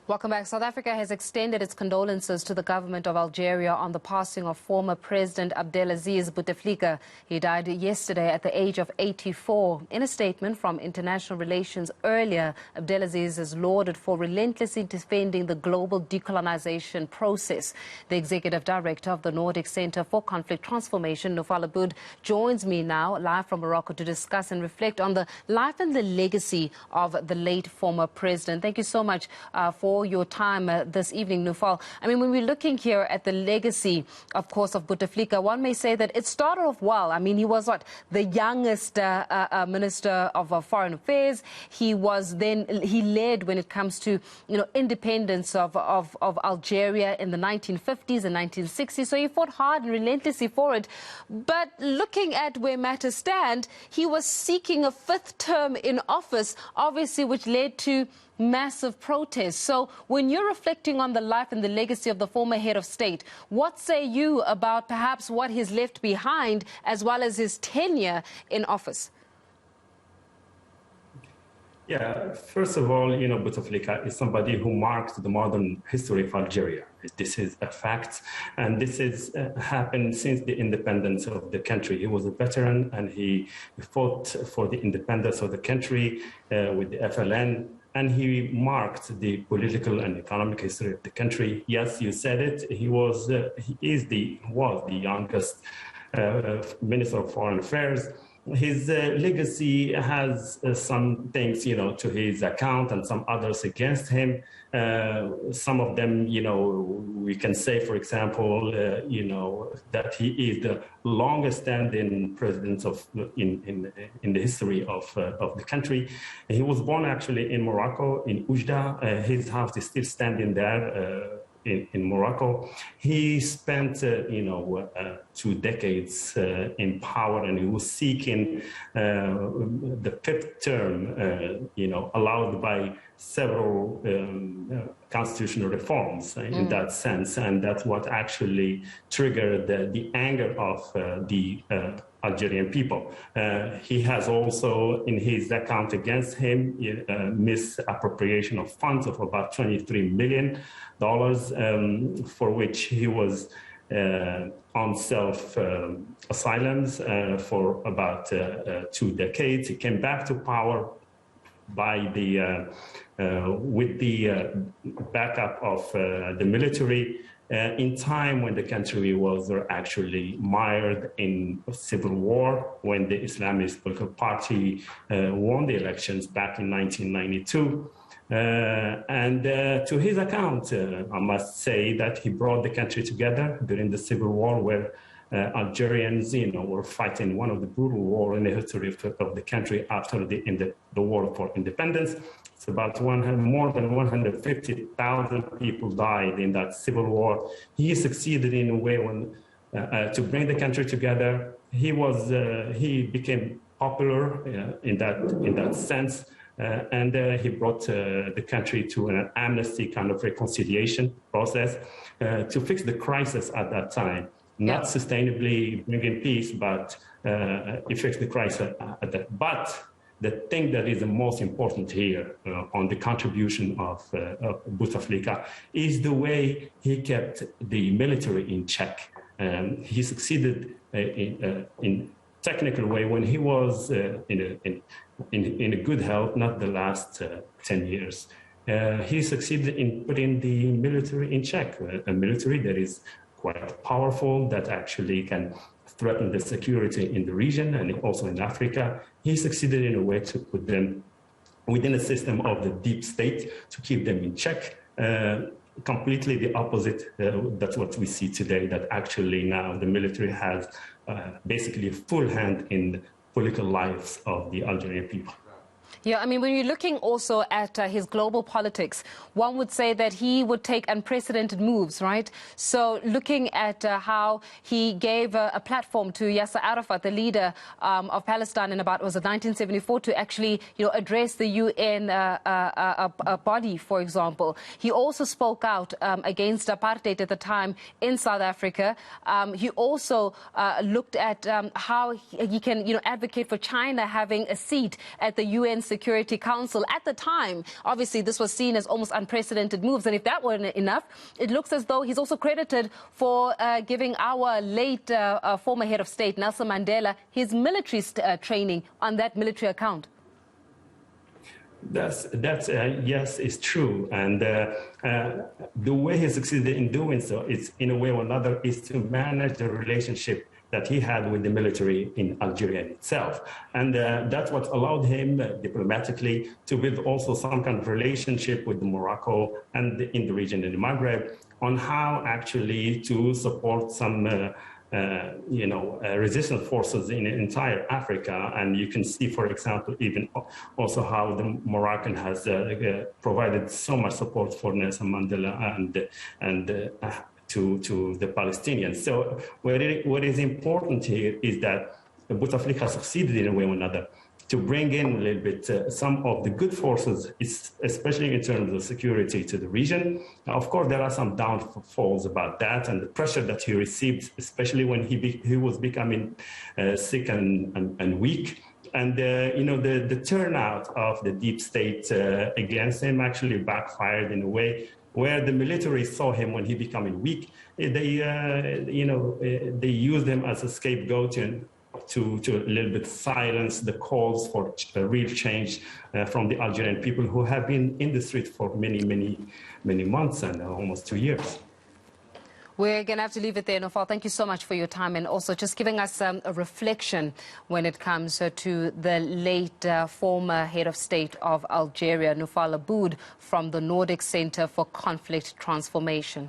Welcome back. South Africa has extended its condolences to the government of Algeria on the passing of former President Abdelaziz Bouteflika. He died yesterday at the age of 84. In a statement from International Relations earlier, Abdelaziz is lauded for relentlessly defending the global decolonization process. The executive director of the Nordic Center for Conflict Transformation, Noufal Abboud, joins me now live from Morocco to discuss and reflect on the life and the legacy of the late former president. Thank you so much for your time this evening, Noufal. I mean, when we're looking here at the legacy, of course, of Bouteflika, one may say that it started off well. I mean, he was the youngest Minister of Foreign Affairs. He led when it comes to, independence of Algeria in the 1950s and 1960s. So he fought hard and relentlessly for it. But looking at where matters stand, he was seeking a fifth term in office, obviously, which led to massive protests. So when you're reflecting on the life and the legacy of the former head of state, what say you about perhaps what he's left behind as well as his tenure in office? Yeah, first of all, Bouteflika is somebody who marked the modern history of Algeria. This is a fact, and this has happened since the independence of the country. He was a veteran, and he fought for the independence of the country with the FLN, and he marked the political and economic history of the country. Yes, you said it. He was the youngest Minister of Foreign Affairs. His legacy has some things, to his account and some others against him. Some of them, we can say, for example, that he is the longest standing president in the history of the country. He was born actually in Morocco, in Oujda. His house is still standing there. In Morocco. He spent, 2 decades in power, and he was seeking the fifth term, allowed by several constitutional reforms in that sense. And that's what actually triggered the anger of the Algerian people. He has also, in his account against him, misappropriation of funds of about $23 million, for which he was on self-asylums for about 2 decades. He came back to power by with the backup of the military in time when the country was actually mired in a civil war, when the Islamist political party won the elections back in 1992. And to his account, I must say that he brought the country together during the civil war, where Algerians, were fighting one of the brutal wars in the history of the country after the war for independence. It's about more than 150,000 people died in that civil war. He succeeded in a way to bring the country together. He became popular in that sense. And he brought the country to an amnesty kind of reconciliation process to fix the crisis at that time. Not sustainably bringing peace, but it fixed the crisis at that. But the thing that is the most important here on the contribution of Bouteflika is the way he kept the military in check. He succeeded in technical way when he was in a good health, not the last 10 years. He succeeded in putting the military in check, a military that is quite powerful, that actually can threaten the security in the region and also in Africa. He succeeded in a way to put them within a system of the deep state to keep them in check. Completely the opposite. That's what we see today, that actually now the military has basically a full hand in the political lives of the Algerian people. Yeah, I mean, when you're looking also at his global politics, one would say that he would take unprecedented moves, right? So looking at how he gave a platform to Yasser Arafat, the leader of Palestine in about, was it 1974, to actually, address the UN body, for example. He also spoke out against apartheid at the time in South Africa. He also looked at how he can, advocate for China having a seat at the UN Security Security Council. At the time, obviously, this was seen as almost unprecedented moves. And if that weren't enough, it looks as though he's also credited for giving our late former head of state, Nelson Mandela, his military training on that military account. That's yes, it's true, and the way he succeeded in doing so is, in a way or another, is to manage the relationship that he had with the military in Algeria itself, and that's what allowed him diplomatically to build also some kind of relationship with Morocco and in the region in the Maghreb on how actually to support some resistance forces in entire Africa. And you can see, for example, even also how the Moroccan has provided so much support for Nelson Mandela and to the Palestinians. So what is important here is that Bouteflika succeeded in a way or another to bring in a little bit some of the good forces, especially in terms of security to the region. Now, of course, there are some downfalls about that and the pressure that he received, especially when he was becoming sick and weak. And, the turnout of the deep state against him actually backfired in a way where the military saw him when he becoming weak. They used him as a scapegoat to a little bit silence the calls for real change from the Algerian people who have been in the street for many months and almost 2 years. We're going to have to leave it there, Noufal. Thank you so much for your time and also just giving us a reflection when it comes to the late former head of state of Algeria, Noufal Abboud, from the Nordic Center for Conflict Transformation.